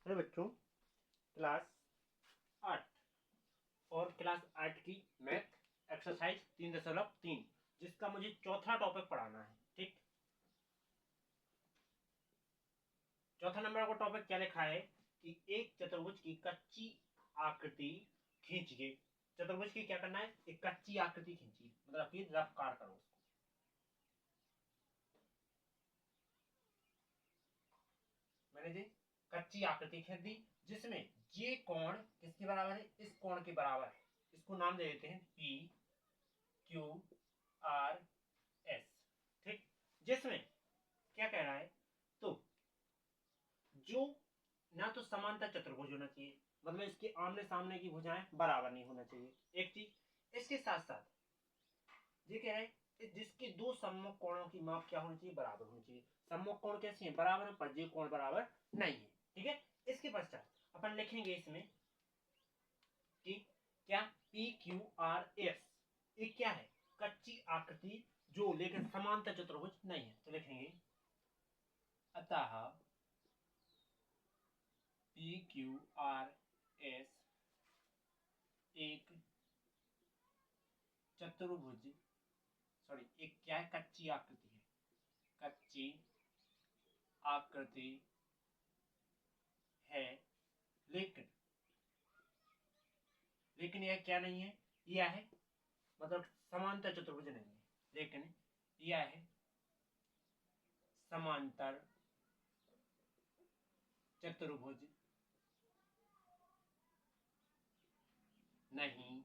Hello बच्चों, class 8 और class 8 की मैथ एक्सरसाइज 3.3 जिसका मुझे चौथा टॉपिक पढ़ाना है। ठीक, चौथा नंबर का टॉपिक क्या लिखा है कि एक चतुर्भुज की कच्ची आकृति खींचिए। चतुर्भुज की क्या करना है, एक कच्ची आकृति खींचिए, मतलब कि रफ कार करो उसको। मैंने जी कच्ची आकृति खींच दी जिसमें ये कोण किसके बराबर है, इस कोण के बराबर है। इसको नाम दे देते हैं पी क्यू आर एस। ठीक, जिसमें क्या कह रहा है, तो जो ना तो समांतर चतुर्भुज होना चाहिए, मतलब इसके आमने सामने की भुजाएं बराबर नहीं होना चाहिए, एक चीज। इसके साथ साथ ये कह रहे हैं जिसके दो सम्मुख कोणों की माप क्या होनी चाहिए, बराबर होनी चाहिए। सम्मुख कोण कैसे है, बराबर है, पर ये कोण बराबर नहीं है। ठीक है, इसके पश्चात अपन लिखेंगे इसमें कि क्या पी क्यू आर एस, ये क्या है, कच्ची आकृति जो लेकिन समांतर चतुर्भुज नहीं है। तो लिखेंगे अतः पी क्यू आर एस एक चतुर्भुज, सॉरी एक क्या है, कच्ची आकृति है, कच्ची आकृति है, लेकिन लेकिन यह क्या नहीं है, यह है मतलब समांतर चतुर्भुज नहीं है, लेकिन यह है समांतर चतुर्भुज नहीं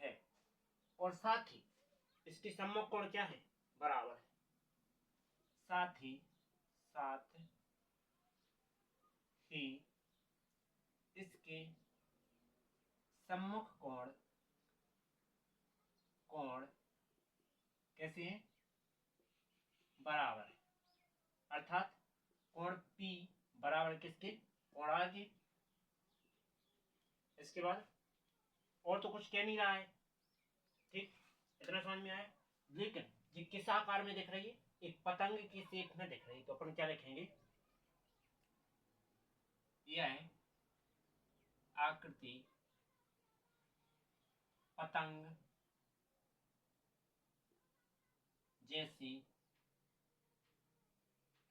है। और साथ ही इसके सम्मुख कोण क्या है, बराबर है। साथ ही इसके सम्मुख कोण कोण कैसे है, बराबर है। अर्थात कोण P बराबर किसके, कोण R के। इसके बाद और तो कुछ कह नहीं रहा है। ठीक, इतना समझ में आया। लेकिन ये किस आकार में दिख रही है, एक पतंग की शेप में दिख रही है। तो अपन क्या लिखेंगे, यह है आकृति पतंग जैसी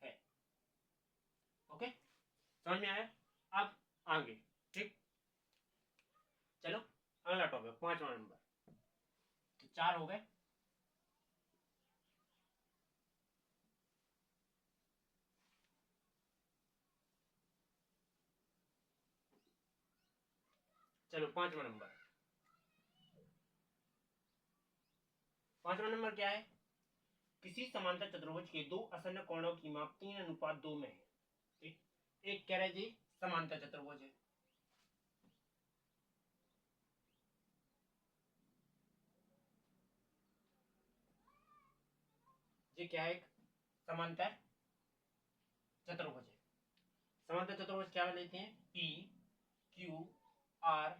है। ओके, समझ में आया। अब आगे, ठीक, चलो अगला टॉपिक 5वां नंबर। तो 4 हो गए। चलो 5वां नंबर क्या है, किसी समांतर चतुर्भुज के दो आसन्न कोणों की माप 3:2 में है। ठीक, एक कह रहे जी समांतर चतुर्भुज है, ये क्या है, एक समांतर चतुर्भुज है। समांतर चतुर्भुज क्या लेते हैं, पी क्यू आर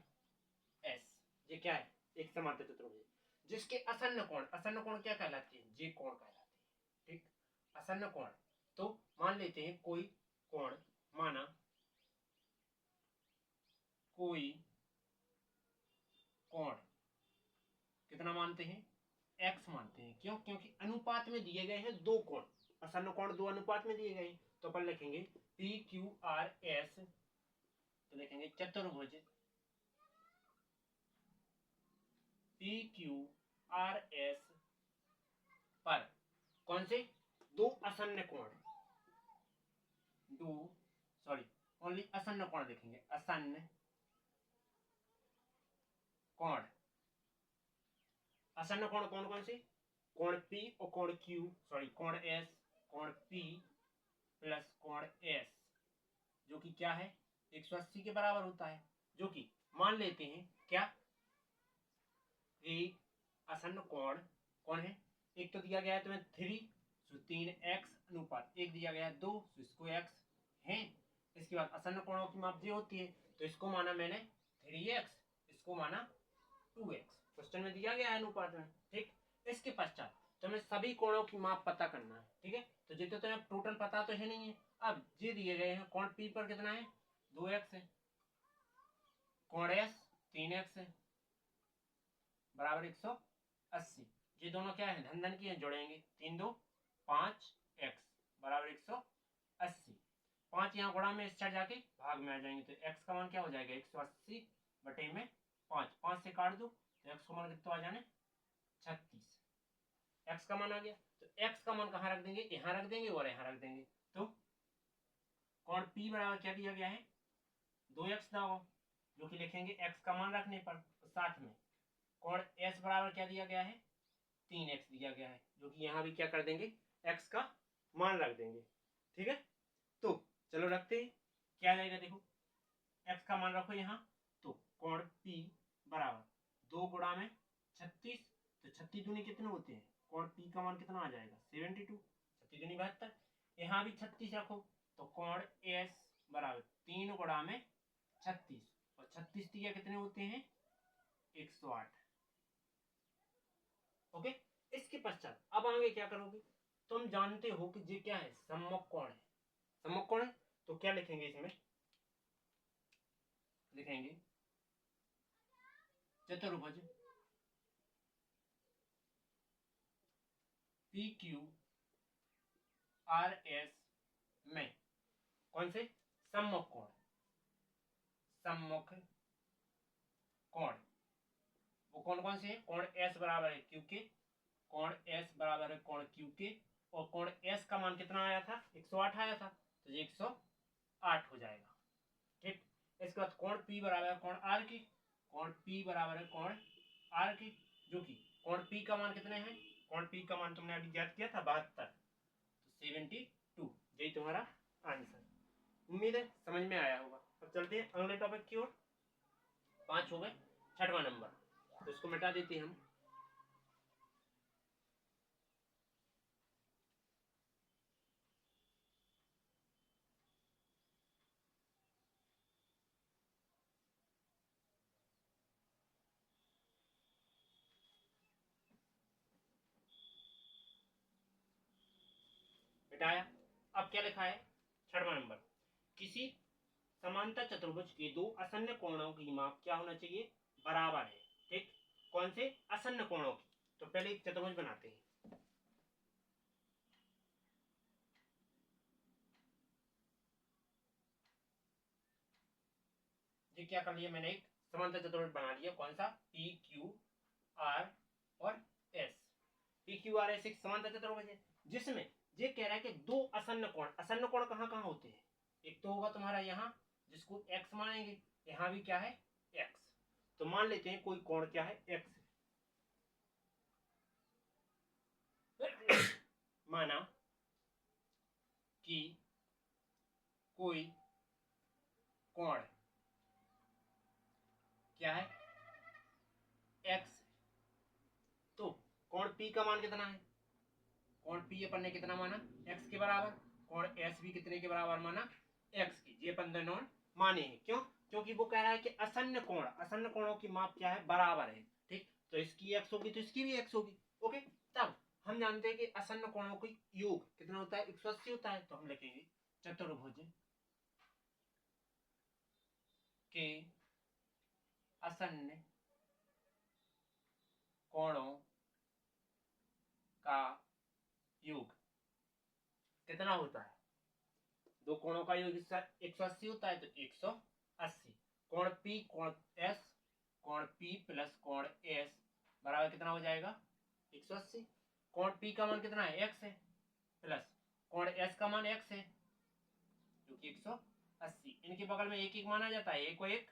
एस। ये क्या है, एक समांतर चतुर्भुज जिसके असन्न कोण क्या कहलाती है, जे कोण कहलाती है। ठीक, असन्न कोण, तो मान लेते हैं कोई कोण, माना कोई कोण, कितना मानते हैं, एक्स मानते हैं। क्यों, क्योंकि अनुपात में दिए गए हैं दो कोण, असन्न कोण दो अनुपात में दिए गए हैं। तो अपन लिखेंगे पी क्यू आर एस, तो लिखेंगे चतुर्भुज पी क्यू आर एस पर कौन से दो असन्न कोण, दो, सॉरी ओनली असन्न कोण लिखेंगे, असन्न कोण। असन्न कोण कौन कौन से, कोण P और कोण Q, सॉरी कोण S, कोण P प्लस कोण S, जो कि क्या है 180 के बराबर होता है। जो कि मान लेते हैं क्या, एक असन्न कोण कौन है, एक तो दिया गया है तुम्हें 3, सो 3x अनुपात एक दिया गया है 2, सो इसको x है। इसके बाद असन्न कोणों की माप जो होती है, तो इसको माना मैंने 3x, इसको माना 2x, क्वेश्चन में दिया गया है अनुपात में। ठीक, इसके पश्चात तुम्हें सभी कोणों की माप पता करना है। ठीक है, तो जितने तुम्हें टोटल पता तो है नहीं है, अब ये दिए गए हैं, कोण P पर कितना है 2x है, कोण S 3x है, बराबर 180। ये दोनों क्या है धन धन की है, जोड़ेंगे 3 2 5x बराबर 180। 5 यहाँ गुणा में इस साइड जाके भाग में आ जाएंगे, तो x का मान क्या हो जाएगा 180 बटे में 5, 5 से काट दो तो x का मान कितना आ जाने 36। x का मान आ गया, तो x का मान कहाँ रख देंगे, यहाँ रख देंगे और यहाँ रख देंगे। तो कोण P बराबर क्या दिया गया है 2x ना हो, जो कि लिखेंगे x का मान रखने पर, तो साथ में कोण S बराबर क्या दिया गया है 3x दिया गया है, जो कि यहाँ भी क्या कर देंगे x का मान रख देंगे। ठीक है, तो चलो रखते हैं, क्या आ जाएगा देखो, x का मान रखो यहाँ, तो कोण P बराबर 2 गुणा में 36, तो 36 दूनी कितने होते हैं, कोण P का मान कितना आ जाएगा 72, 36 दूनी 72, यहाँ भी 36 रखो, तो कोण S बराबर 3 गुणा में 36, और 36 तिया कितने होते हैं 108। ओके, इसके पश्चात अब आगे क्या करोगे, तुम जानते हो कि ये क्या है सम्मुख कोण है, सम्मुख कोण है, तो क्या लिखेंगे इसमें, लिखेंगे चतुर्भुज PQRS में कौन से सम्मुख कोण, सम्मुख कोण वो कौन कौन से है, कोण S बराबर है Q के, कोण S बराबर है कोण Q के, और कोण S का मान कितना आया था 108 आया था, तो ये 108 हो जाएगा। ठीक, इसके बाद कोण P बराबर है कोण R की, कोण P बराबर है कोण R की, जो कि कोण P का मान कितने हैं, कोण P का मान तुमने अभी ज्ञात किया था 72, तो 72, यही तुम्हारा आंसर। उम्मीद है समझ में आया होगा। अब चलते हैं अगले टॉपिक की ओर, 5 हो गए, 6वां नंबर, तो इसको मिटा देते हैं हम। मिटाया, अब क्या लिखा है 6वां नंबर, किसी समांतर चतुर्भुज के दो असन्न कोणों की माप क्या होना चाहिए बराबर है। ठीक, कौन से असन्न कोणों की, तो पहले एक चतुर्भुज बनाते हैं। ये क्या कर लिया मैंने, एक समांतर चतुर्भुज बना लिया, कौन सा PQR और S। PQRS एक समांतर चतुर्भुज है जिसमें ये कह रहा है कि दो असन्न कोण, असन्न कोण कहाँ कहाँ होते हैं, एक तो होगा तुम्हारा यहाँ जिसको x मानेंगे, यहाँ भी क्या है x, तो मान लेते हैं कोई कोण क्या है x माना कि कोई कोण क्या है x, तो कोण P का मान कितना है, कोण P अपन ने कितना माना x के बराबर, कोण S भी कितने के बराबर माना x की, ये अपन दोनों माने हैं, क्यों, क्योंकि वो कह रहा है कि असन्न कोण, असन्न कोणों की माप क्या है बराबर है। ठीक, तो इसकी x होगी तो इसकी भी x होगी। ओके, तब हम जानते हैं कि असन्न कोणों का योग कितना होता है 180 होता है, तो हम लिखेंगे चतुर्भुज के असन्न कोणों का योग कितना होता है, दो कोणों का योग 180 होता है, तो 180, कोण P कोण S, कोण P प्लस कोण S बराबर कितना हो जाएगा 180, कोण P का मान कितना है x है, प्लस कोण S का मान x है जो कि 180, इनके बगल में एक एक माना जाता है, एक को एक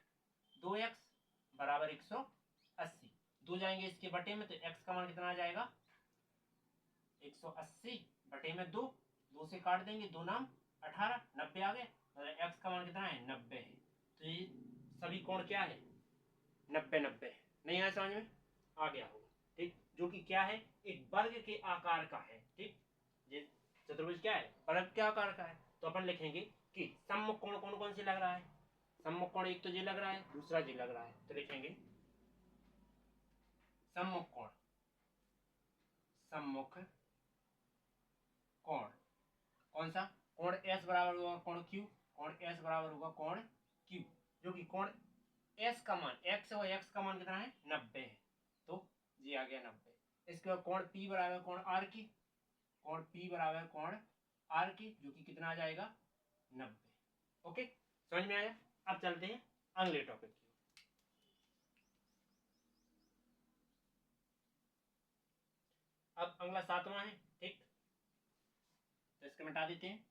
2x बराबर 180, दो जाएंगे इसके बटे में, तो x का मान कितना आ जाएगा 180 बटे में 2, 2 से काट देंगे, 2 नाम 18, 90 आ गए, मतलब x का मान कितना है 90 है, तो ये सभी कोण क्या है 90 90, नहीं आया समझ में, आ गया होगा। ठीक, जो कि क्या है एक वर्ग के आकार का है। ठीक, ये चतुर्भुज क्या है वर्ग के आकार का है, तो अपन लिखेंगे कि सम्मुख कोण कौन कौन से लग रहा है, सम्मुख कोण एक तो ये लग रहा है, दूसरा ये लग रहा है, तो लिखेंगे सम्मुख कोण, सम्मुख कोण कौन सा कोण एस बराबर होगा कोण क्यू, कोण एस बराबर होगा कोण क्यू, जो कि कोण एस का मान एक्स और एक्स का मान कितना है 90 है, तो ये आ गया 90। इसके बाद कोण पी बराबर कोण आर की, कोण पी बराबर कोण आर की, जो कि कितना आ जाएगा 90। ओके, समझ में आया। अब चलते हैं अगले टॉपिक की। अब अगला 7वां है, ठीक, तो इसको मिटा देते हैं।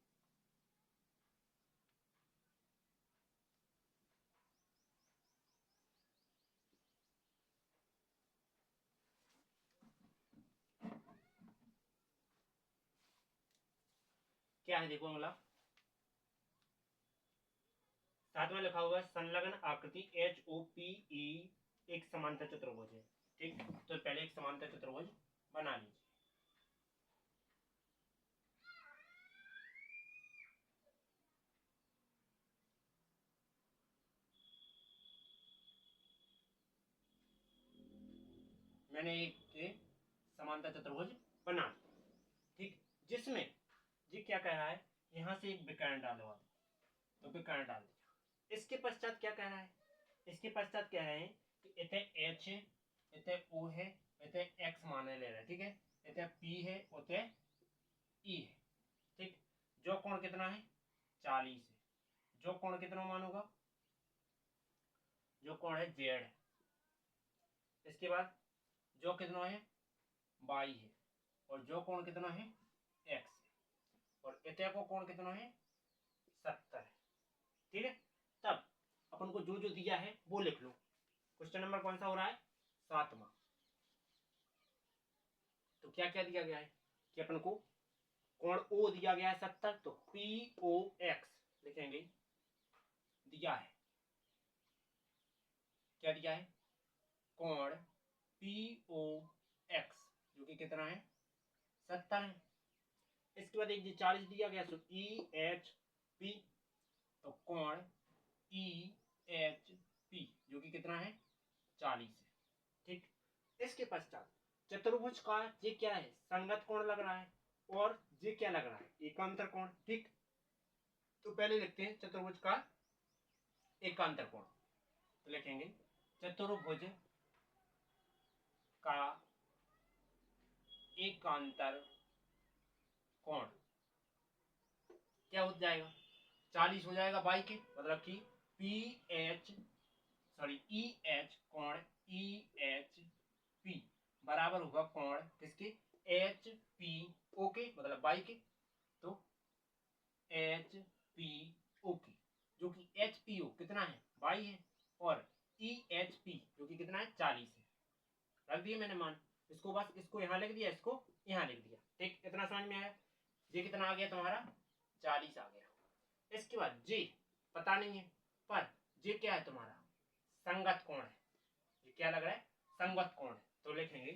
क्या है देखो अगला 7वां लिखा हुआ है संलग्न आकृति एच ओ पी ई एक समांतर चतुर्भुज है, ठीक, तो पहले एक समांतर चतुर्भुज बना लीजिए। मैंने एक समांतर चतुर्भुज बना, ठीक, जिसमें जी क्या कह रहा है, यहां से एक विकर्ण डालो आप, तो विकर्ण डाल दिया। इसके पश्चात क्या कह रहा है, इसके पश्चात कह रहे हैं कि इथे एच है, इथे ओ है, इथे एक्स माने ले रहे हैं, ठीक है, इथे पी है, उथे ई है, ठीक, जो कोण कितना है 40 है, जो कोण कितना मान होगा, जो कोण है जेड है, इसके बाद जो कितना है वाई है, और जो कोण कितना है एक्स है, और इथे को कोण कितना है 70 है, ठीक है। तब अपन को जो जो दिया है वो लिख लो। क्वेश्चन नंबर कौन सा हो रहा है 7वां। तो क्या क्या दिया गया है कि अपन को कोण ओ दिया गया है 70, तो पी ओ एक्स लिखेंगे, दिया है, क्या दिया है कोण पी ओ एक्स, जो कि कितना है 70 है। इसके बाद एक 40 दिया गया, तो ई एच पी, तो कोण ई एच पी, जो कि कितना है 40 है, ठीक। इसके पश्चात चतुर्भुज का ये क्या है संगत कोण लग रहा है, और ये क्या लग रहा है एकांतर कोण, ठीक। तो पहले लिखते हैं चतुर्भुज का एकांतर कोण, तो लिखेंगे चतुर्भुज का एकांतर कोण क्या हो जाएगा 40 हो जाएगा बाई के, मतलब कि P H sorry E H कोण ई एच पी बराबर होगा कोण किसके एच पी ओ के, मतलब बाई के, तो एच पी ओ की, जो कि एच पी ओ कितना है बाई है, और ई एच पी जो कि कितना है 40 है। रख दिया मैंने मान, इसको बस इसको यहां लिख दिया, इसको यहां लिख दिया, ठीक, इतना समझ में आया। ये कितना आ गया तुम्हारा 40 आ गया। इसके बाद जे पता नहीं है, पर जे क्या है तुम्हारा संगत कोण है, ये क्या लग रहा है संगत कोण है, तो लिखेंगे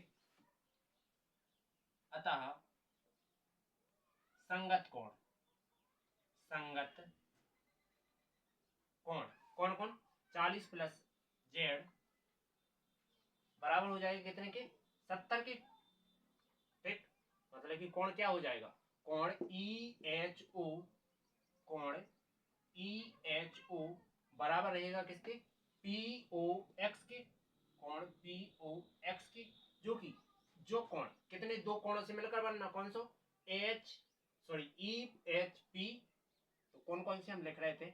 अतः संगत कोण, संगत कोण कौन कौन 40 प्लस जेड बराबर हो जाएगा कितने के 70 के, ठीक, मतलब कि कोण क्या हो जाएगा कोण ई एच ओ, कोण ई एच ओ बराबर रहेगा किसके पी ओ एक्स के, कोण पी ओ एक्स के, जो कि जो कोण कितने दो कोणों से मिलकर बनना कौन सा H sorry E H P, तो कौन कौन से हम लिख रहे थे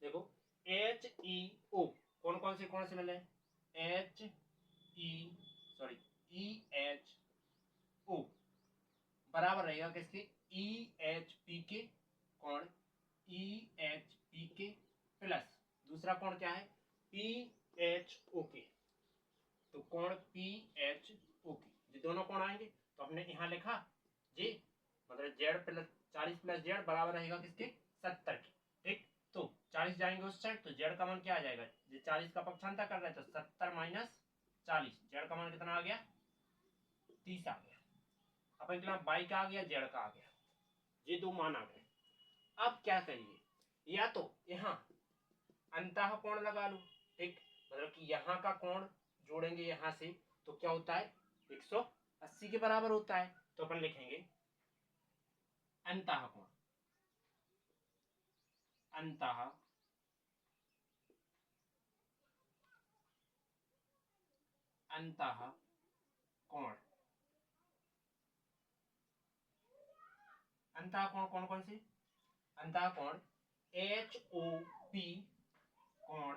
देखो एच ई ओ, कौन कौन से कोण से मिले H E sorry E H O बराबर रहेगा किसके ई एच पी के, कोण ई एच पी के प्लस दूसरा कोण क्या है पी एच ओ के, तो कोण पी एच ओ के, ये दोनों कोण आएंगे, तो हमने यहां लिखा जी, मतलब जेड प्लस 40 प्लस जेड बराबर रहेगा किसके 70 के, ठीक। तो 40 जाएंगे उस साइड, तो जेड का मान क्या आ जाएगा, ये 40 का पक्षांतर कर रहे हैं, तो 70 माइनस 40, जेड का मान कितना आ गया 30 आ गया। अपन के बाई का आ गया जेड का आ गया, ये दो मान आ गए। अब क्या करिए, या तो यहाँ अंतः कोण लगा लो, ठीक, मतलब कि यहाँ का कोण जोड़ेंगे यहाँ से, तो क्या होता है 180 के बराबर होता है, तो अपन लिखेंगे अंतः कोण, अंतः अंतः कोण, अंतः कोण कौन कौन सी, अंतः कोण HOP, कोण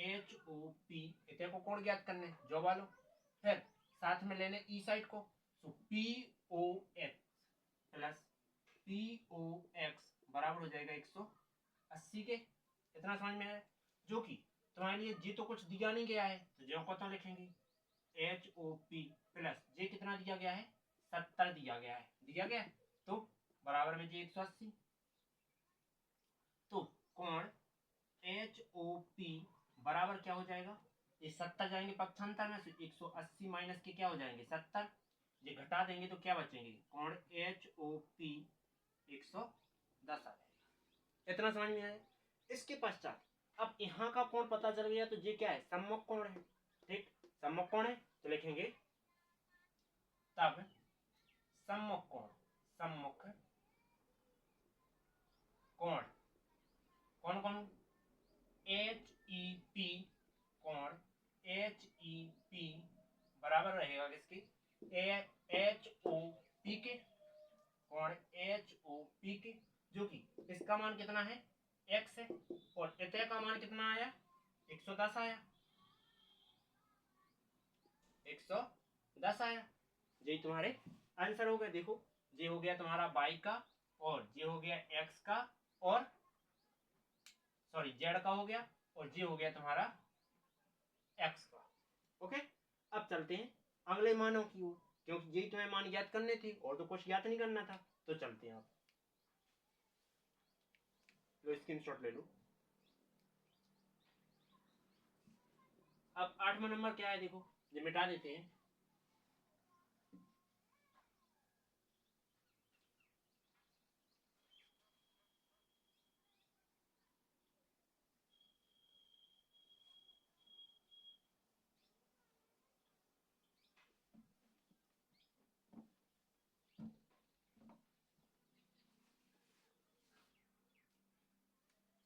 HOP, इतने को कोण ज्ञात करने जो वालो, फिर साथ में लेने ई साइड को, सो POX प्लस POX बराबर हो जाएगा 180 के। इतना समझ में है, जो कि तुम्हारे लिए जी तो कुछ दिया नहीं गया है, तो जो को तो लिखेंगे HOP प्लस जे कितना दिया गया है 70 दिया गया है, दिया गया है तो बराबर में जी 180। तो कोण HOP बराबर क्या हो जाएगा, ये 70 जाएंगे पक्षांतर में, 180 माइनस के क्या हो जाएंगे 70, ये घटा देंगे तो क्या बचेंगे, कोण HOP 110 आ जाएगा। इतना समझ में आया। इसके पश्चात अब यहाँ का कोण पता चल गया, तो ये क्या है सम्मुख कोण है, ठीक सम्मुख कोण है, तो लिखेंगे तब सम्मुख कोण, सम्मुख कोण कौन कौन HEP, कोण HEP बराबर रहेगा किसकी HOP के, कोण HOP के, जो कि इसका मान कितना है x है और इतने का मान कितना आया 110 आया, 110 आया। ये तुम्हारे आंसर हो गए। देखो ये हो गया तुम्हारा y का, और ये हो गया x का, और सॉरी z का हो गया, और ये हो गया तुम्हारा x का। ओके, अब चलते हैं अगले मानों की ओर, क्योंकि यही तुम्हें मान ज्ञात करने थे और तो कुछ ज्ञात नहीं करना था। तो चलते हैं, आप लो स्क्रीनशॉट ले लो। अब 8वां नंबर क्या है, देखो ये मिटा देते हैं।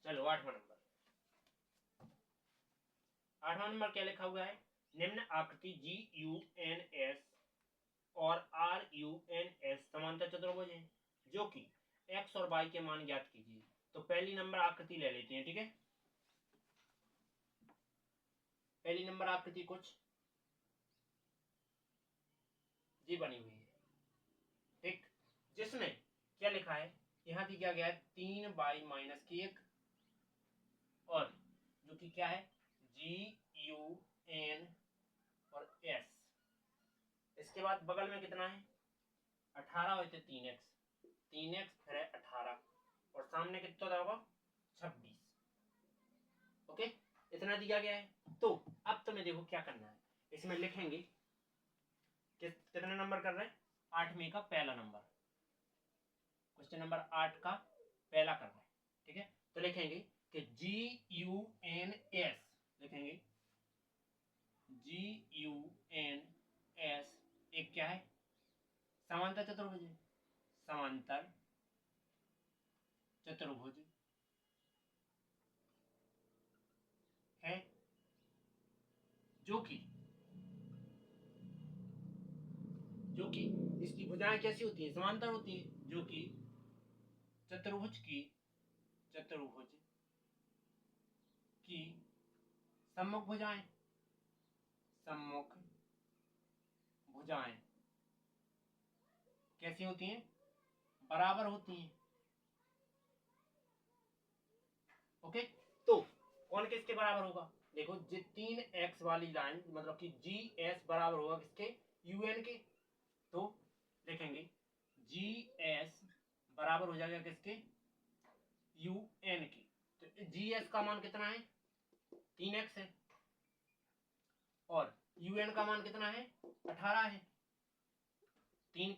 चलो 8वां नंबर क्या लिखा हुआ है, निम्न आकृति GUNS और RUNS समांतर चतुर्भुज है, जो कि x और y के मान ज्ञात कीजिए। तो पहली नंबर आकृति ले लेते हैं, ठीक है। पहली नंबर आकृति कुछ जी बनी हुई है, ठीक, जिसमें क्या लिखा है, यहाँ दिया गया है 3y-1 और जो कि क्या है GUN और S। इसके बाद बगल में कितना है 18 होते 3x, 3x फिर है 18 और सामने कितना होगा 26। ओके, इतना दिया गया है। तो अब तुम्हें देखो क्या करना है, इसमें लिखेंगे कितने नंबर कर रहे हैं, 8वें का पहला नंबर, क्वेश्चन नंबर 8 का पहला करना है, ठीक है। तो लिखेंगे कि GUNS, लिखेंगे GUNS एक क्या है समांतर चतुर्भुज है, समांतर चतुर्भुज है, जो कि इसकी भुजाएं कैसी होती है समांतर होती है, जो कि चतुर्भुज की सम्मुख भुजाएं कैसी होती हैं बराबर होती हैं। ओके, तो कौन किसके बराबर होगा, देखो जी 3x वाली लाइन मतलब कि GS बराबर होगा किसके UN के, तो देखेंगे GS बराबर हो जाएगा किसके UN के। तो GS का मान कितना है 3x है और UN का मान कितना है 18 है, 3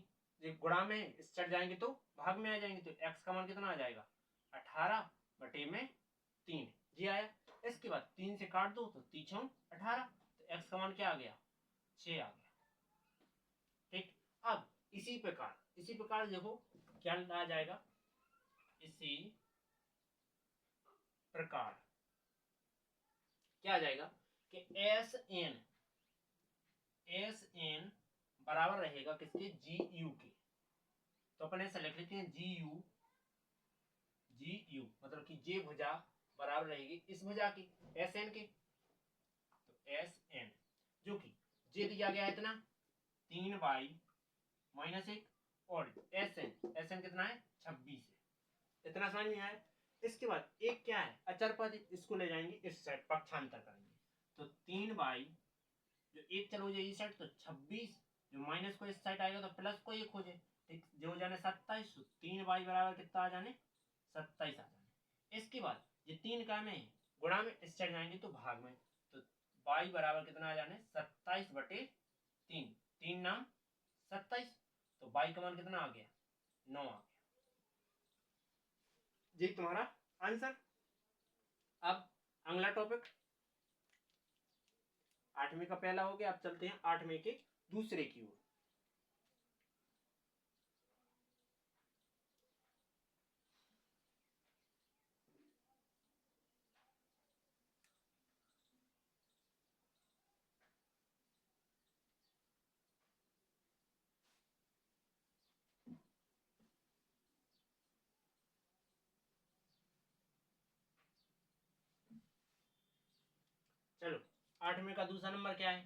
गुणा में चढ़ जाएंगे तो भाग में आ जाएंगे, तो x का मान कितना आ जाएगा 18 बटे में 3 जी आया। इसके बाद 3 से काट दो तो 3 18, तो x का मान क्या आ गया 6 आ गया, ठीक। अब इसी प्रकार देखो क्या आ जाएगा, इसी प्रकार क्या आ जाएगा कि एस एन बराबर रहेगा किसके, जी यू के। तो अपन ऐसा लिख लेते हैं जी यू मतलब कि जे भुजा बराबर रहेगी इस भुजा की एस एन के। तो एस एन जो कि जे दिया गया है इतना 3y-1 और एस एन कितना है 26 है। इतना समझ में आया। इसके बाद एक क्या है अचर पद, इसको ले जाएंगे इस साइड पक्षांतर करेंगे। तो 3y जो एक चलो जाए इस साइड तो 26, जो माइनस को इस साइड आएगा तो प्लस को एक हो जाए, ठीक जो जाने 27, 3y बराबर कितना आ जाने 27 आ जाने। इसके बाद ये 3 का में गुणा में इस साइड जाएंगे तो भाग में, तो y बराबर कितना आ जाने 27/3, 3 नाम 27, तो y का मान कितना आ गया 9 आ गया। जी तुम्हारा आंसर। अब अगला टॉपिक 8वीं का पहला हो गया, अब चलते हैं 8वीं के दूसरे की ओर। चलो 8वीं का दूसरा नंबर क्या है,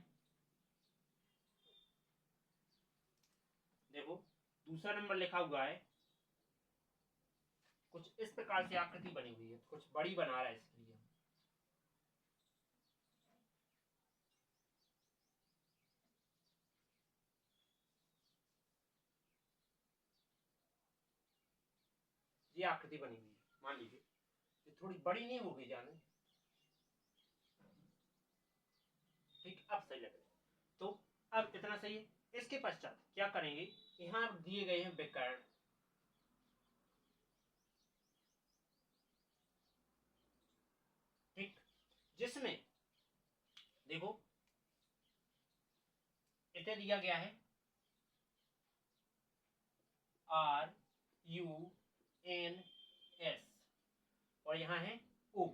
देखो दूसरा नंबर लिखा हुआ है कुछ इस प्रकार से आकृति बनी हुई है, कुछ बड़ी बना रहा है इसके लिए। ये आकृति बनी हुई है, मान लीजिए ये थोड़ी बड़ी नहीं हो गई जाने, ठीक अब सही लग रहा है। तो अब इतना सही है। इसके पश्चात क्या करेंगे, यहां दिए गए हैं विकर्ण, ठीक जिसमें देखो इसे दिया गया है RUNS और यहाँ है O,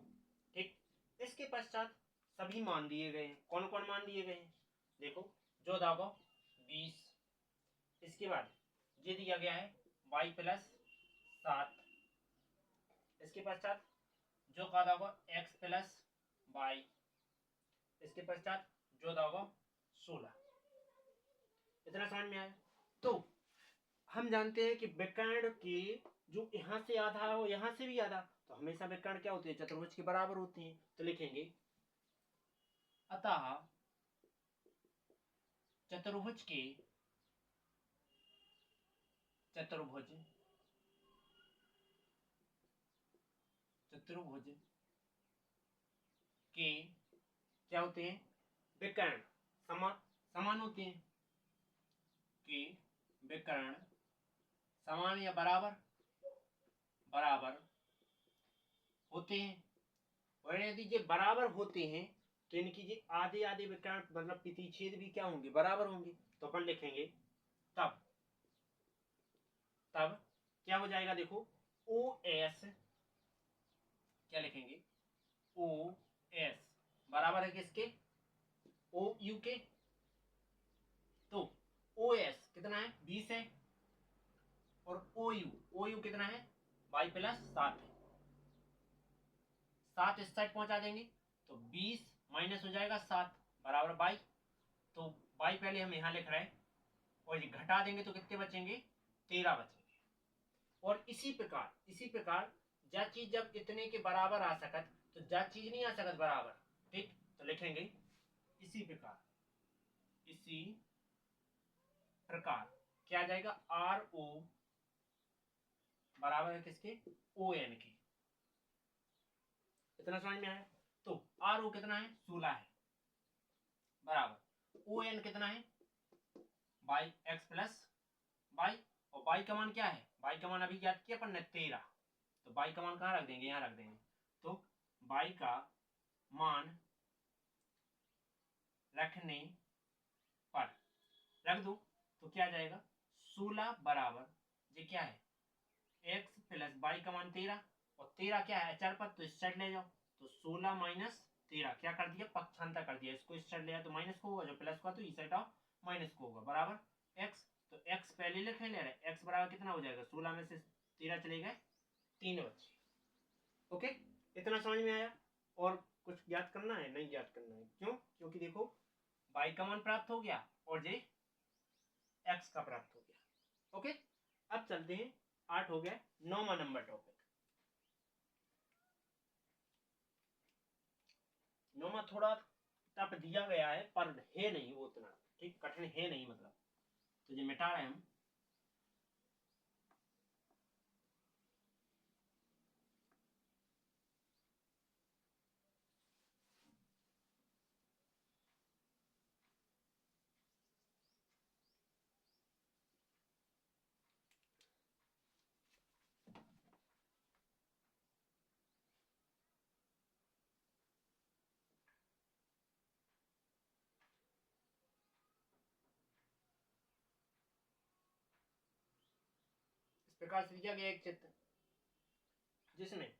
ठीक। इसके पश्चात सभी मान दिए गए हैं, कौन कौन मान दिए गए हैं देखो, जो दागो 20, इसके बाद ये दिया गया है y+7, इसके पश्चात जो का दागो x+y, इसके पश्चात जो दागो 16। इतना समझ में आया। तो हम जानते हैं कि विकर्ण के जो यहां से आधा है वो यहां से भी आधा, तो हमेशा विकर्ण क्या होते हैं चतुर्भुज के बराबर होते हैं। तो लिखेंगे अतः चतुर्भुज के क्या होते हैं विकर्ण समान होते हैं, के विकर्ण समान या बराबर होते हैं। और यदि ये बराबर होते हैं तो इनकी ये आधे आधे विकर्ण मतलब प्रतिच्छेद भी क्या होंगे बराबर होंगे। तो अपन लिखेंगे तब क्या हो जाएगा देखो OS, क्या लिखेंगे OS बराबर है किसके OU के। तो OS कितना है 20 है और OU कितना है y+7 है, 7 इस साइड पहुंचा देंगे तो 20 माइनस हो जाएगा 7 बराबर 22। तो y पहले हम यहां लिख रहे हैं और ये घटा देंगे तो कितने बचेंगे 13 बचेंगे। और इसी प्रकार जा चीज जब इतने के बराबर आ सकत तो जा चीज नहीं आ सकत बराबर, ठीक। तो लिखेंगे इसी प्रकार क्या आ जाएगा RO बराबर है किसके ON के। इतना समझ में आया। तो RO कितना है 16 है बराबर ON कितना है x+y, और y का मान क्या है, y का मान अभी याद किया अपन ने 13, तो y का मान कहाँ रख देंगे यहाँ रख देंगे। तो y का मान रखने पर रख दो तो क्या आ जाएगा 16 बराबर ये क्या है x प्लस वाई का मान 13, और 13 क्या है अचर पद, तो इस साइड ले जाओ, तो 16 माइनस 13 क्या कर दिया, पक्षांतर कर दिया, इसको इस साइड ले जाओ तो माइनस को होगा, जो प्लस का तो इस साइड आओ माइनस को होगा, बराबर x। तो x पहले लिखे ले रहे, x बराबर कितना हो जाएगा, 16 में से 13 चले गए 3 बचे। ओके, इतना समझ में आया। और कुछ ज्ञात करना है, नहीं ज्ञात करना है, क्यों, क्योंकि देखो y का मान प्राप्त हो गया और जे x का प्राप्त हो गया। ओके, अब चलते हैं 8 हो गया, 9वां नंबर टॉपिक। 9वां थोड़ा टफ दिया गया है पर है नहीं वो उतना ठीक कठिन है नहीं, मतलब तो ये मिटा रहे हैं हम। इस प्रकार से दिया गया एक चित्र जिसमें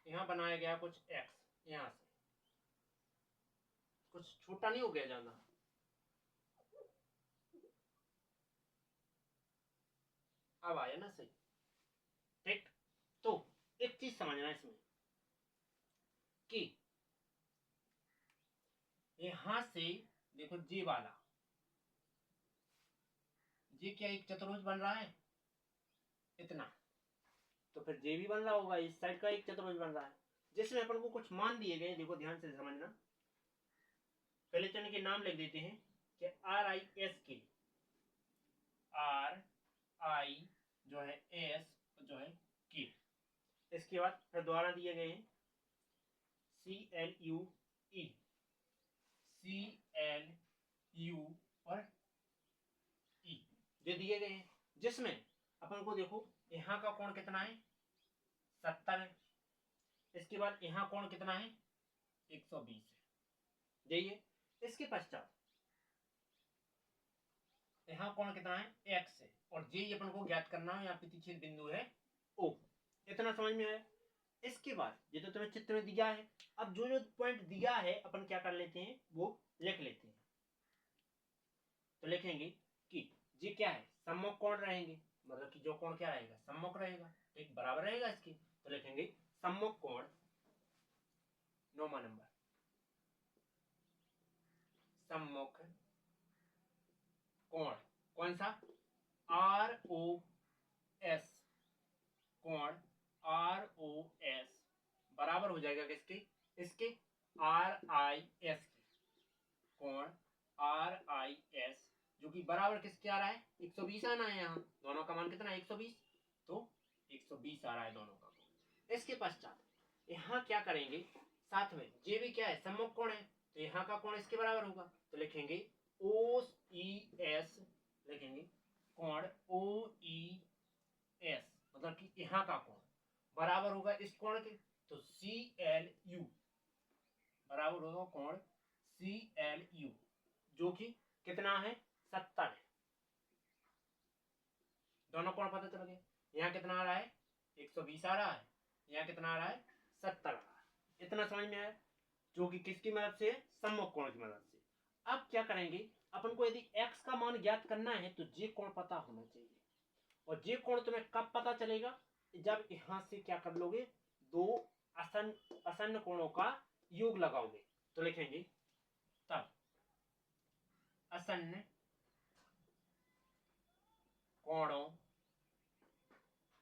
यहाँ बनाया गया कुछ x, यहाँ से कुछ छोटा नहीं हो गया ज्यादा, अब आया ना सही, ठीक। तो एक चीज समझना इसमें कि यहां से देखो जी वाला, जी क्या एक चतुर्भुज बन रहा है इतना, तो फिर जे भी बन रहा होगा, इस साइड का एक चतुर्भुज बन रहा है जिसमें अपन को कुछ मान दिए गए। देखो ध्यान से समझना, पहले चरण के नाम लिख देते हैं कि आर आई एस के, आर आई जो है एस जो है के, इसके बाद फिर द्वारा दिए गए हैं C L U E, C L U और ई जो दिए गए हैं, जिसमें अपन को देखो यहाँ का कोण कितना है 70 है, इसके बाद यहाँ कोण कितना है 120 है, यही इसके पश्चात यहाँ कोण कितना है x है, और जे अपन को ज्ञात करना है, यहाँ प्रतिच्छेद बिंदु है O। इतना समझ में आया। इसके बाद ये तो तुम्हें चित्र में दिया है, अब जो जो पॉइंट दिया है अपन क्या कर लेते हैं वो लिख लेते हैं। तो लिखेंगे कि ये क्या है सम्मुख कोण रहेंगे, मतलब कि जो कोण क्या रहेगा सम्मुख रहेगा, ठीक बराबर रहेगा इसके, तो लिखेंगे सम्मुख कोण, 9वां नंबर सम्मुख कोण कौन सा, आर ओ एस, कोण आर ओ एस बराबर हो जाएगा किसके, इसके आर आई एस के, कोण आर आई एस जो कि बराबर किसके आ रहा है 120 आना है, यहाँ दोनों का मान कितना है 120, तो 120 आ रहा है दोनों का। इसके पश्चात यहाँ क्या करेंगे, साथ में जे भी क्या है सम्मुख कोण है, तो यहाँ का कोण इसके बराबर होगा, तो लिखेंगे ओ ई एस, लिखेंगे कोण ओ ई एस, मतलब कि यहाँ का कोण बराबर होगा इस कोण के, तो सी एल यू बराबर होगा कोण सी एल यू जो कि कितना है 70 है। दोनों कोण पता चल गए, यहाँ कितना आ रहा है 120 आ रहा है, यहाँ कितना आ रहा है 70 आ रहा है। इतना समझ में आया, जो कि किसकी मदद से, सम्मुख कोण की मदद से। अब क्या करेंगे, अपन को यदि x का मान ज्ञात करना है तो जे कोण पता होना चाहिए, और जे कोण तुम्हें कब पता चलेगा, जब यहां से क्या कर लोगे, दो असन्न कोणों का योग लगाओगे, तो लिखेंगे तब असन्न कोणों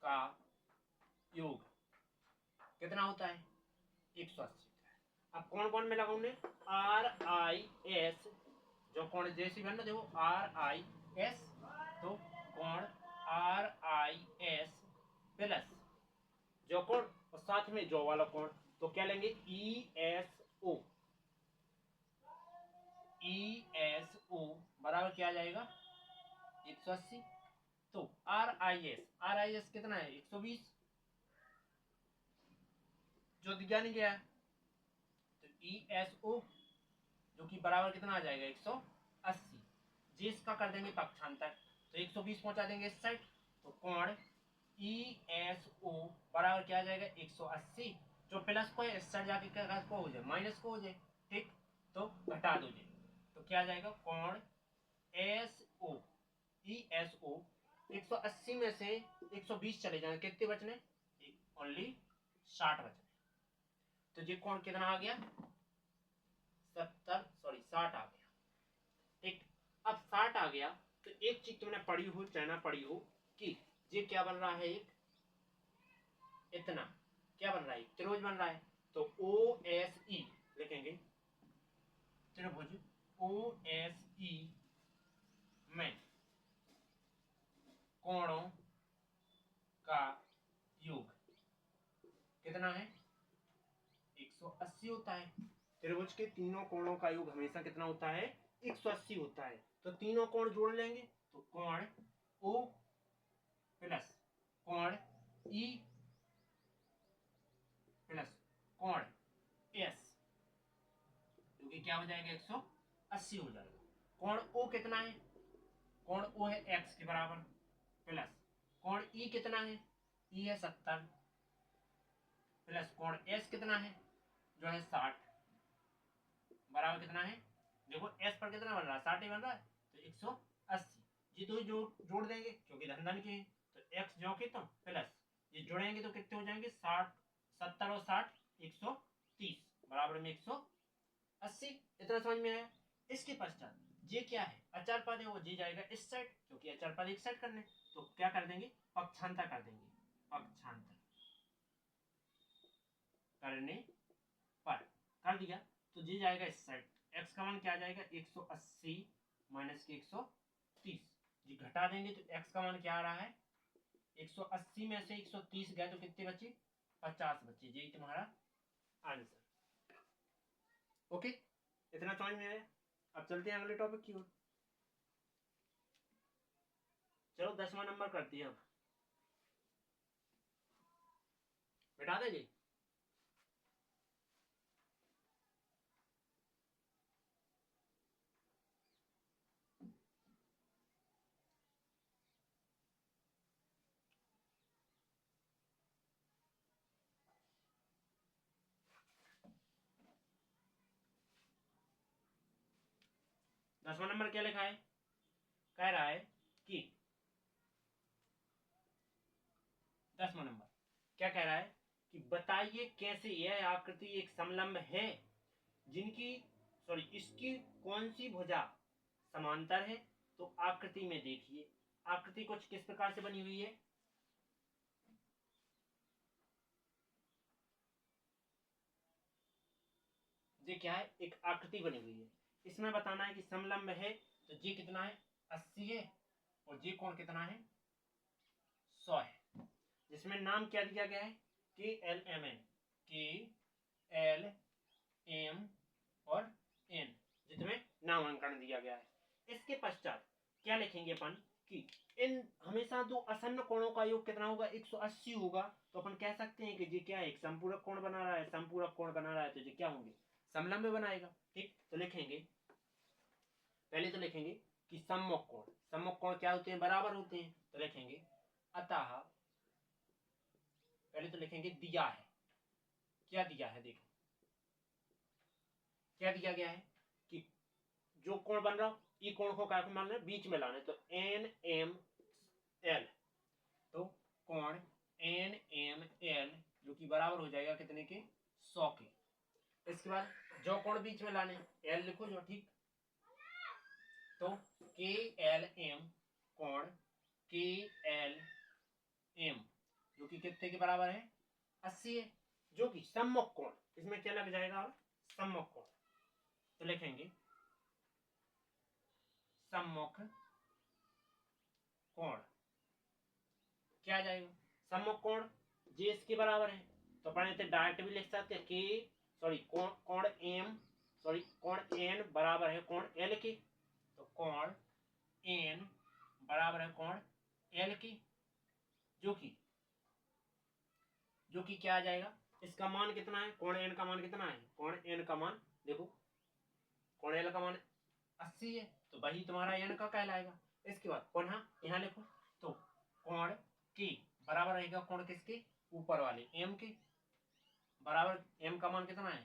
का योग कितना होता है 180। अब कौन कौन में लगाऊंगे, आर आई एस, जो कोण जैसी बनना देखो आर आई एस, तो कोण आर आई एस प्लस जो कोण और साथ में जो वाला कोण, तो क्या लेंगे E S O, E S O बराबर क्या आ जाएगा 180। तो आर आई एस कितना है 120 जो दिया नहीं गया है, तो ई एस ओ जो कि बराबर कितना आ जाएगा 180, जिसका कर देंगे पक्षांतर, तो 120 पहुंचा देंगे इस साइड, तो कोण ESO बराबर क्या आ जाएगा 180। जो प्लस को है इस साइड जाके क्या को हो जाए माइनस को हो जाए, ठीक, तो घटा दो जी, तो क्या आ जाएगा कोण SO ESO 180 में से 120 चले जाएंगे, कितने बचने ओनली 60 बचने। तो ये कोण कितना आ गया 60 आ गया, ठीक। अब 60 आ गया तो एक चीज तुमने पढ़ी हो चाहे ना पढ़ी हो कि ये क्या बन रहा है, एक इतना क्या बन रहा है, त्रिभुज बन रहा है। तो OSE लिखेंगे, त्रिभुज OSE में कोणों का योग कितना है 180 होता है। त्रिभुज के तीनों कोणों का योग हमेशा कितना होता है 180 होता है। तो तीनों कोण जोड़ लेंगे तो कोण O प्लस कोण E प्लस कोण S जो कि क्या हो जाएगा 180 हो जाएगा। कोण O कितना है, कोण O है x के बराबर प्लस कोण E कितना है, E है 70 प्लस कोण S कितना है जो है 60 बराबर कितना है, देखो S पर कितना बन रहा है 60 ही बन रहा है, तो 180 ये तो जोड़ देंगे क्योंकि धन के हैं, तो x जो के तो प्लस ये जोड़ेंगे तो कितने हो जाएंगे 60 70 और 60 130 बराबर में 180। इतना समझ में आया। इसके पश्चात ये क्या है अचर पद है, वो जी जाएगा इस साइड क्योंकि अचर पद एक साइड करने, तो क्या कर देंगे पक्षांतर कर देंगे, पक्षांतर करने पर कर दिया तो जी जाएगा इस साइड, x का मान क्या आ जाएगा 180 माइनस के 130 जी घटा देंगे तो x का मान क्या आ रहा है 180 में से 130 गए तो कितने बचे 50 बचे, यही तुम्हारा आंसर। ओके इतना समझ में आया। अब चलते हैं अगले टॉपिक की ओर। चलो 10वां नंबर करते हैं, अब बैठा देंगे। दसवां नंबर क्या लिखा है, कह रहा है कि 10वां नंबर क्या कह रहा है कि बताइए कैसे यह आकृति एक समलंब है जिनकी इसकी कौन सी भुजा समांतर है। तो आकृति में देखिए आकृति कुछ किस प्रकार से बनी हुई है, ये क्या है एक आकृति बनी हुई है, इसमें बताना है कि समलंब है तो ये कितना है 80 है और ये कोण कितना है 100 है, जिसमें नाम क्या दिया गया है KLMN KLM और N, जिसमें नामांकन दिया गया है। इसके पश्चात क्या लिखेंगे अपन कि इन हमेशा दो आसन्न कोणों का योग कितना होगा 180 होगा, तो अपन कह सकते हैं कि ये क्या है एक संपूरक कोण बना रहा है, संपूरक कोण बना रहा है तो ये क्या होंगे समलंब बनाएगा, ठीक। तो लिखेंगे पहले तो लिखेंगे कि सम्मुख कोण, सम्मुख कोण क्या होते हैं बराबर होते हैं, तो लिखेंगे अतः पहले तो लिखेंगे दिया है, क्या दिया है देखो क्या दिया गया है कि जो कोण बन रहा ई कोण को क्या मान रहे बीच में लाने, तो NML, तो कोण NML जो कि बराबर हो जाएगा कितने के 100 के। इसके बाद जो कोण बीच में लाने L लिखो जो, ठीक, तो KLM कोण KLM जो कि कितने के बराबर है 80 है, जो कि सम्मुख कोण, इसमें क्या लग जाएगा सम्मुख कोण, तो लिखेंगे सम्मुख कोण क्या आ जाएगा सम्मुख कोण जे इसके बराबर है, तो अपन इसे डायरेक्ट भी लिख सकते हैं कि कोण एम कोण एन बराबर है कोण एल के, तो कोण एन बराबर है कोण एल की, जो कि क्या आ जाएगा इसका मान कितना है कोण एन का मान कितना है, कोण एन का मान देखो कोण एल का मान 80 है तो वही तुम्हारा एन का कहलाएगा। इसके बाद पुनः यहाँ लिखो तो कोण के बराबर रहेगा कोण किसके, ऊपर वाले एम के, बराबर एम का मान कितना है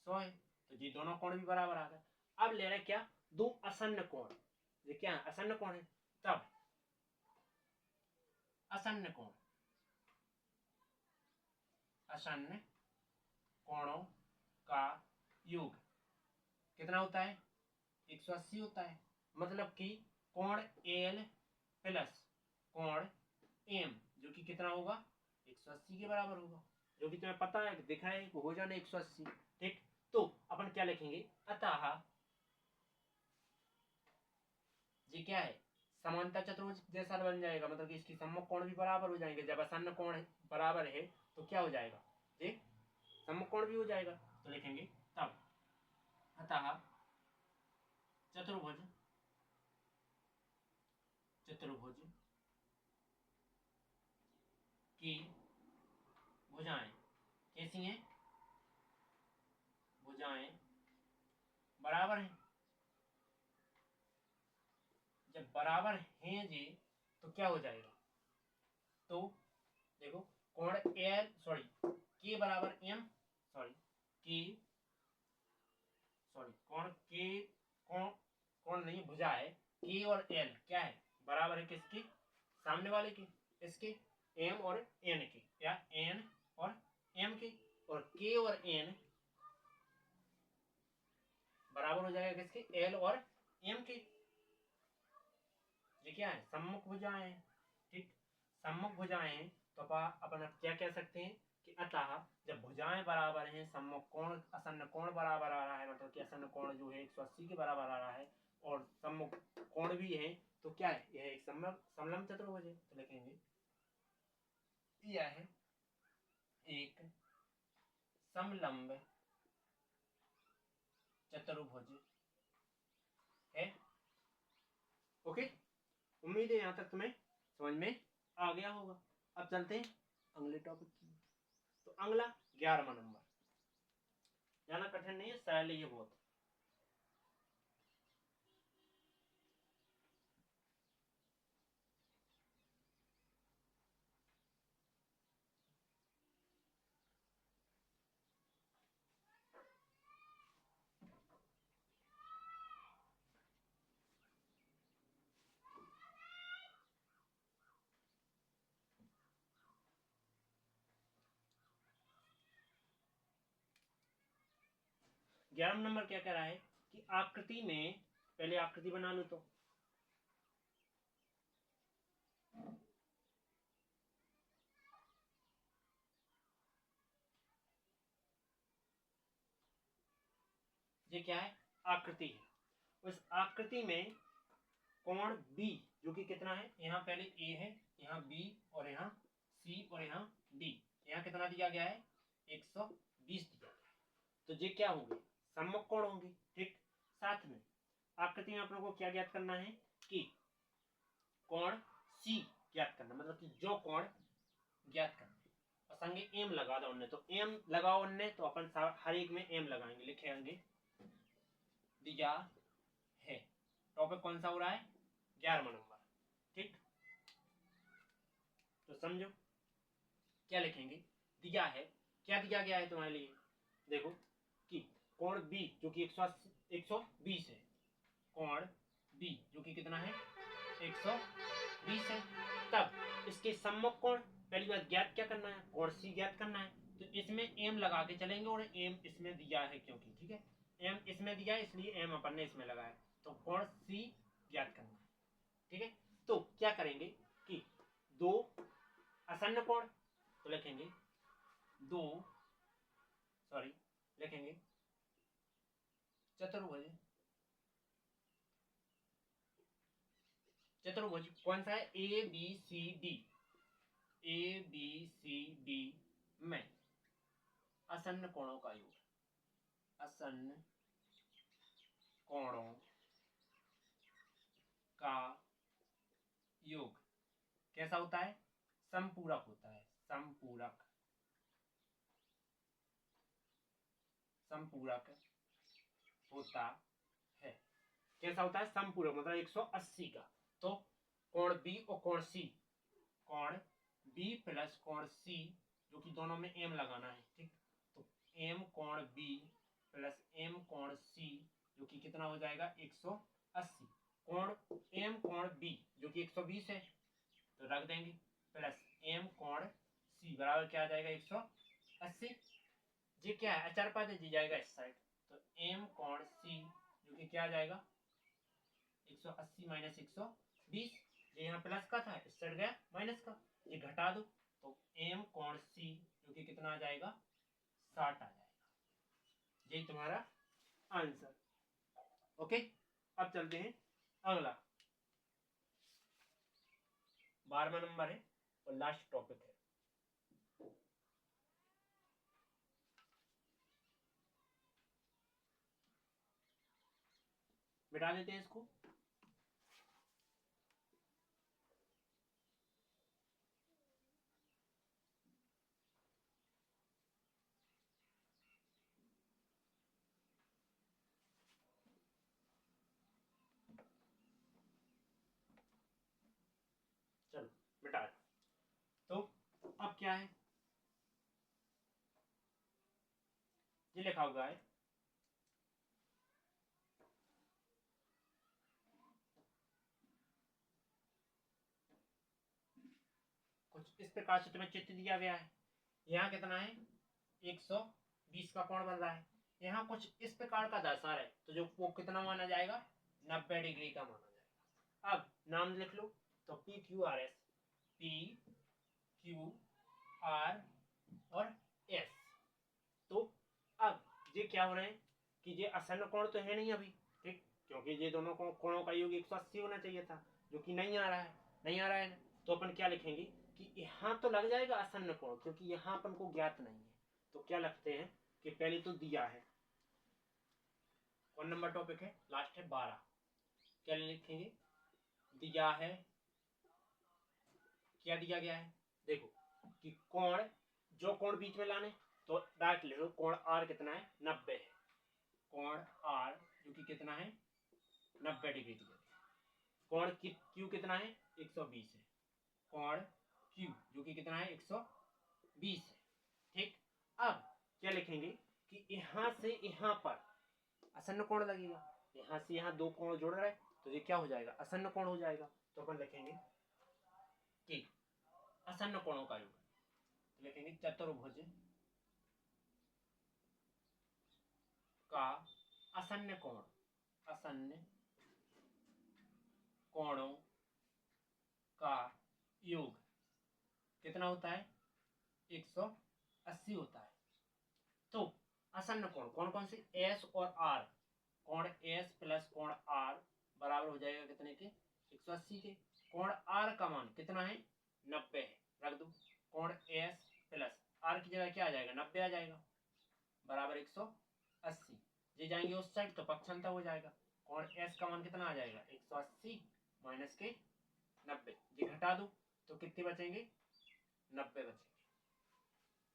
100 है, तो ये दोनों कोण भी बराबर आ गए। अब ले रहे क्या, दो आसन्न कोण, ये क्या है आसन्न कोण है, तब आसन्न कोण, आसन्न कोणों का योग कितना होता है 180 होता है। मतलब कि कोण एल प्लस कोण एम जो कि कितना होगा 180 के बराबर होगा, जो कि तुम्हें पता है दिखा है हो जाने 180। ठीक, तो अपन क्या लिखेंगे, अतः ये क्या है समांतर चतुर्भुज जैसा बन जाएगा, मतलब कि इसकी सम्मुख कोण भी बराबर हो जाएंगे। जब आसन्न कोण बराबर है तो क्या हो जाएगा, ये सम्मुख कोण भी हो जाएगा। तो लिखेंगे तब अतः चतुर्भुज चतुर्भुज की भुजाएं कैसी हैं, भुजाएं बराबर हैं। जब बराबर हैं जी तो क्या हो जाएगा, तो देखो कोण एल सॉरी के बराबर एम सॉरी के सॉरी कोण के कोण कोण नहीं भुजा है, के और एल क्या है बराबर है किसके, सामने वाले के, इसके एम और एन के, या एन और एम के, और के और एन बराबर हो जाएगा किसके, एल और एम के। ये क्या है सम्मुख भुजाएं हैं। ठीक, सम्मुख भुजाएं हैं तो अपन क्या कह सकते हैं कि अतः जब भुजाएं बराबर हैं, सम्मुख कोण आसन्न कोण बराबर आ रहा है, मतलब कि आसन्न कोण जो है 180 के बराबर आ रहा है, और सम्मुख कोण भी है, तो क्या है यह एक समलंब चतुर्भुज है। तो लिखेंगे यह है एक समलंब चतुर्भुज है। ओके, उम्मीद है यहाँ तक तुम्हें समझ में आ गया होगा। अब चलते हैं अगले टॉपिक की। तो अगला 11वां नंबर, ज्यादा कठिन नहीं है, सरल ये बहुत। ग्यारह नंबर क्या कह रहा है कि आकृति में, पहले आकृति बना लो तो ये क्या है आकृति है। उस आकृति में कोण बी जो कि कितना है, यहाँ पहले ए है, यहाँ बी और यहाँ सी और यहाँ डी, यहाँ कितना दिया गया है 120 दिया गया है। तो ये क्या होंगे सम्मुख कोण होंगे। ठीक, साथ में आकृति में आप लोगों को क्या ज्ञात करना है कि कोण सी ज्ञात करना, मतलब कि जो कोण ज्ञात करना और संगे एम लगा दो उनने, तो एम लगाओ उनने, तो अपन हर एक में एम लगाएंगे, लिखेंगे दिया है। टॉपिक कौन सा हो रहा है 11वां नंबर। ठीक, तो समझो क्या लिखेंगे, दिया है, क्या दिया गया है तुम्हारे लिए, देखो कि कोण बी जो कि 120 है, कोण बी जो कि कितना है 120 है, तब इसके सम्मुख कोण पहली बात ज्ञात क्या करना है, कोण सी ज्ञात करना है। तो इसमें एम लगा के चलेंगे, और एम इसमें दिया है क्योंकि, ठीक है एम इसमें दिया है इसलिए एम अपन ने इसमें लगाया, तो कोण सी ज्ञात करना है। ठीक है, तो क्या करेंगे कि दो आसन्न कोण, तो लिखेंगे दो सॉरी लिखेंगे चतुर्भुज, चतुर्भुज कौन सा है A B C D, A B C D में आसन्न कोणों का योग, आसन्न कोणों का योग कैसा होता है, समपूरक होता है, समपूरक, समपूरक होता है। कैसा होता है समपूरक, मतलब 180 का। तो कोण बी और कोण सी, कोण बी प्लस कोण सी, जो कि दोनों में एम लगाना है, ठीक। तो एम कोण बी प्लस एम कोण सी, जो कि कितना हो जाएगा 180। कोण एम कोण बी जो कि 120 है, तो रख देंगे, प्लस एम कोण सी बराबर क्या आ जाएगा 180। ये क्या है, अचार पा दे जाएगा इस साइड, तो एम कोण सी जो कि क्या आ जाएगा 180 माइनस 120। ये यहाँ प्लस का था, इस साइड गया माइनस का, ये घटा दो, तो एम कोण सी जो कि कितना आ जाएगा 60 आ जाएगा। यही तुम्हारा आंसर। ओके, अब चलते हैं अगला, 12वां नंबर है और लास्ट टॉपिक है। मिटा देते हैं इसको। चलो मिटा दो। तो अब क्या है, ये लिखा हुआ है कुछ इस प्रकार से तुम्हें चित्र दिया गया है। यहाँ कितना है 120 का कोण बन रहा है, यहाँ कुछ इस प्रकार का दर्शा है, तो जो वो कितना माना जाएगा 90 डिग्री का माना जाएगा। अब नाम लिख लो, तो P Q R S, P Q R और एस। तो अब ये क्या हो रहे हैं कि ये आसन्न कोण तो है नहीं अभी, ठीक, क्योंकि ये दोनों कोणों का योग 180 होना चाहिए था, जो कि नहीं आ रहा है, नहीं आ रहा है। तो अपन क्या लिखेंगे कि यहाँ तो लग जाएगा आसन्न कोण, क्योंकि यहाँ अपन को ज्ञात नहीं है। तो क्या लिखते हैं कि पहले तो दिया है, कौन नंबर टॉपिक है, लास्ट है 12। क्या लिखेंगे, दिया है, क्या दिया गया है, देखो कि कोण, जो कोण बीच में लाने, तो डायरेक्ट ले लो, कोण आर कितना है 90 है, कोण आर जो कि कितना है 90 डिग्री दिया गया। कोण क्यू कितना है 120 है, कोण क्यू जो कि कितना है 120 है, ठीक। अब क्या लिखेंगे कि यहां से यहां पर आसन्न कोण लगेगा, यहां से यहां दो कोण जोड़ रहे हैं, तो ये क्या हो जाएगा आसन्न कोण हो जाएगा। तो अपन लिखेंगे कि आसन्न कोणों का योग, तो लिखेंगे चतुर्भुज का आसन्न कोण, आसन्न कोणों का योग कितना होता है 180 होता है। तो आसन्न कोण कौन कौन से, एस और आर, कोण एस प्लस कोण आर बराबर हो जाएगा कितने के 180 के। कोण आर का मान कितना है 90 है, रख दो, कोण एस प्लस आर की जगह क्या आ जाएगा 90 आ जाएगा, बराबर 180। ये जाएंगे उस साइड तो पक्षांतर हो जाएगा, कोण एस का मान कितना आ जाएगा 180 माइनस के 90, ये घटा दो तो कितने बचेंगे 90 बचेंगे।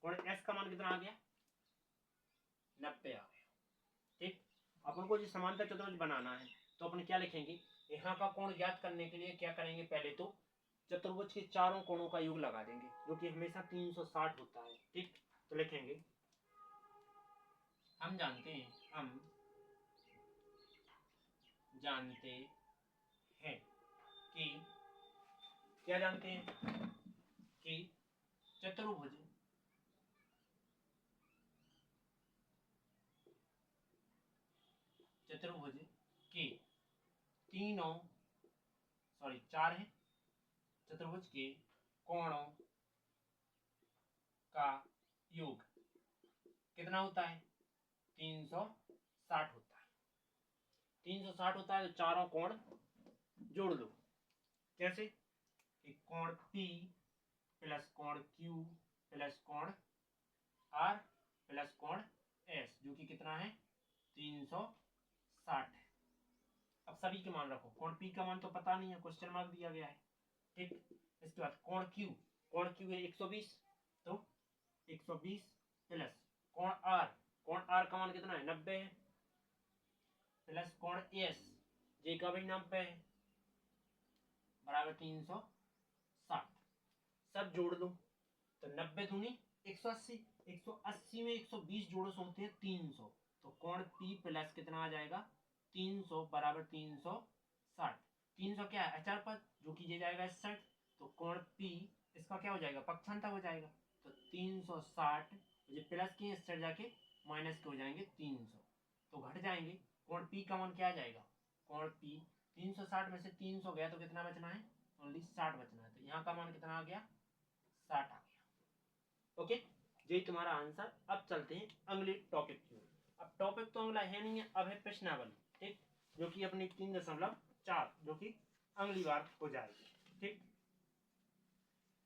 कोण एस का मान कितना आ गया 90 आ गया, ठीक। अपन को जो समांतर चतुर्भुज बनाना है, तो अपन क्या लिखेंगे, यहाँ का कोण ज्ञात करने के लिए क्या करेंगे, पहले तो चतुर्भुज के चारों कोणों का योग लगा देंगे, जो कि हमेशा 360 होता है, ठीक। तो लिखेंगे हम जानते हैं, हम जानते हैं कि, क्या जानते हैं कि चतुर्भुज चतुर्भुज के तीनों, सॉरी 4 है, चतुर्भुज के कोणों का योग कितना होता है 360 होता है, 360 होता है। तो चारों कोण जोड़ लो, कैसे कि कोण P प्लस कोण Q प्लस कोण R प्लस कोण S जो कि कितना है 360 है। अब सभी के मान रखो, कोण P का मान तो पता नहीं है, क्वेश्चन मार्क दिया गया है, ठीक। इसके बाद कोण Q है 120, तो 120 प्लस कोण R का मान कितना है 90 है, प्लस कोण S जे का भी 90 है, बराबर 360। सब जोड़ दो तो 90 दूनी 180, 180 में 120 जोड़ो सो होते हैं 300, तो कोण P प्लस कितना आ जाएगा 300 बराबर 360। 300 क्या है अचर पद जो कि ये जाएगा 60, तो कोण P इसका क्या हो जाएगा पक्षांतर हो जाएगा, तो 360 ये प्लस के 60 जाके माइनस के हो जाएंगे 300, तो घट जाएंगे। कोण P का मान क्या आ जाएगा, कोण P 360 में से 300 गया तो कितना बचना है ओनली 60 बचना है, तो यहाँ का मान कितना आ गया 60 आ गया। ओके, यही तुम्हारा आंसर। अब चलते हैं अगले टॉपिक की ओर। अब टॉपिक तो अगला है नहीं है, अब है प्रश्नावली, ठीक, जो कि अपनी 3.4 जो कि अगली बार हो जाएगी। ठीक,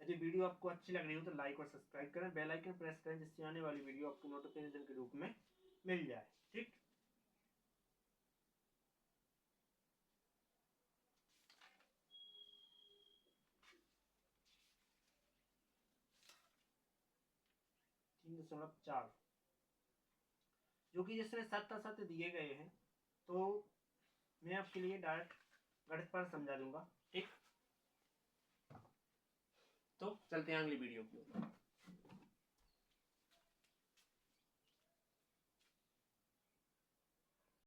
यदि वीडियो आपको अच्छी लग रही हो तो लाइक और सब्सक्राइब करें, बेल आइकन प्रेस करें जिससे आने वाली वीडियो आपको नोटिफिकेशन के रूप में मिल जाए। ठीक, चार जो कि जिसमें सत्य असत्य दिए गए हैं, तो मैं आपके लिए डायरेक्ट गणित पर समझा दूंगा। ठीक, तो चलते हैं अगली वीडियो की ओर।